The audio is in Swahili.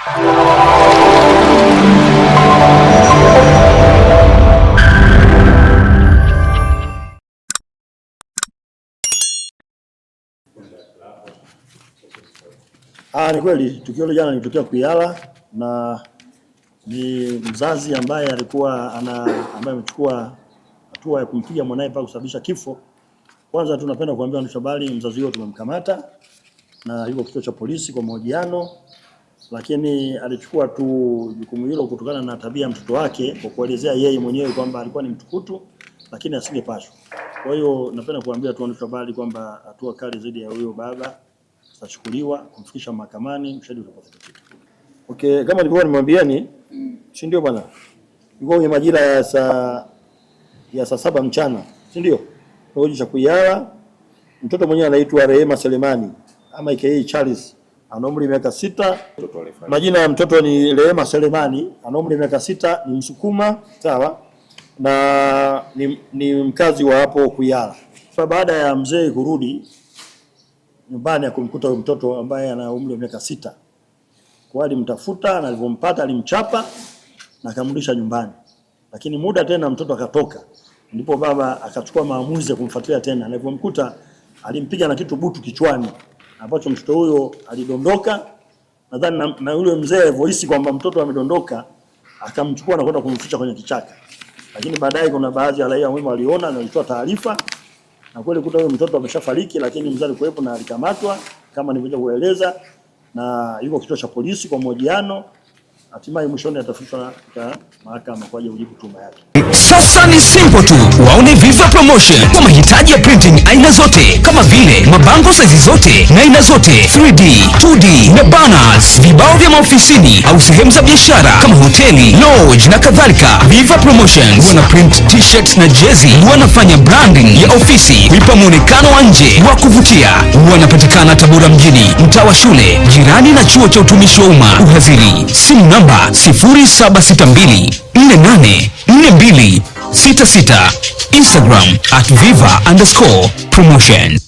Ni kweli tukio jana lilitokea Kuyala, na ni mzazi ambaye ambaye amechukua hatua ya kumpiga mwanae mpaka kusababisha kifo. Kwanza tunapenda kuambia waandishi habari, mzazi huyo tumemkamata na yuko kituo cha polisi kwa mahojiano, lakini alichukua tu jukumu hilo kutokana na tabia ya mtoto wake, kwa kuelezea yeye mwenyewe kwamba alikuwa ni mtukutu lakini asingepashwa. Kwa hiyo napenda kuambia tu waandishi habari kwamba hatua kali zaidi ya huyo baba zitachukuliwa kumfikisha mahakamani, ushahidi utakapothibitishwa. Okay, kama nilikuwa nimwambieni, si ndio bwana? Ilikuwa kwenye majira ya saa 7 mchana, si ndio? Kijiji cha Kuyala, mtoto mwenyewe anaitwa Rehema Selemani ama aka Charles, ana umri miaka 6. Majina ya mtoto ni Rehema Selemani, ana umri miaka 6, ni Msukuma, sawa? Na ni mkazi wa hapo Kuyala. Sasa baada ya mzee kurudi nyumbani akumkuta huyo mtoto ambaye ana umri wa miaka 6. Kwa alimtafuta na alivyompata alimchapa na akamrudisha nyumbani. Lakini muda tena mtoto akatoka. Ndipo baba akachukua maamuzi ya kumfuatilia tena. Alipomkuta alimpiga na kitu butu kichwani, ambapo mtoto huyo alidondoka. Nadhani na yule mzee alivyohisi kwamba mtoto amedondoka, akamchukua na kwenda kumficha kwenye kichaka. Lakini baadaye kuna baadhi ya raia wema waliona na walitoa taarifa, na kweli kuta huyo mtoto ameshafariki, lakini mzazi alikuwepo na alikamatwa kama nilivyokuja kueleza, na yuko kituo cha polisi kwa mahojiano. Hatimaye mwishoni atafikishwa katika mahakama kwa ajili ya kujibu tuhuma yake. Sasa ni simple tu. Waone Viva Promotion kwa mahitaji ya printing aina zote kama vile mabango size zote na aina zote, 3D, 2D na banners, vibao vya maofisini au sehemu za biashara kama hoteli, lodge na kadhalika. Viva Promotion wana print t-shirts na jezi, wanafanya branding ya ofisi kuipa muonekano wa nje wa kuvutia. Wanapatikana Tabora mjini, mtaa wa shule, jirani na chuo cha utumishi wa umma Uhazili. Simu namba 0762484266. Instagram @viva_promotion.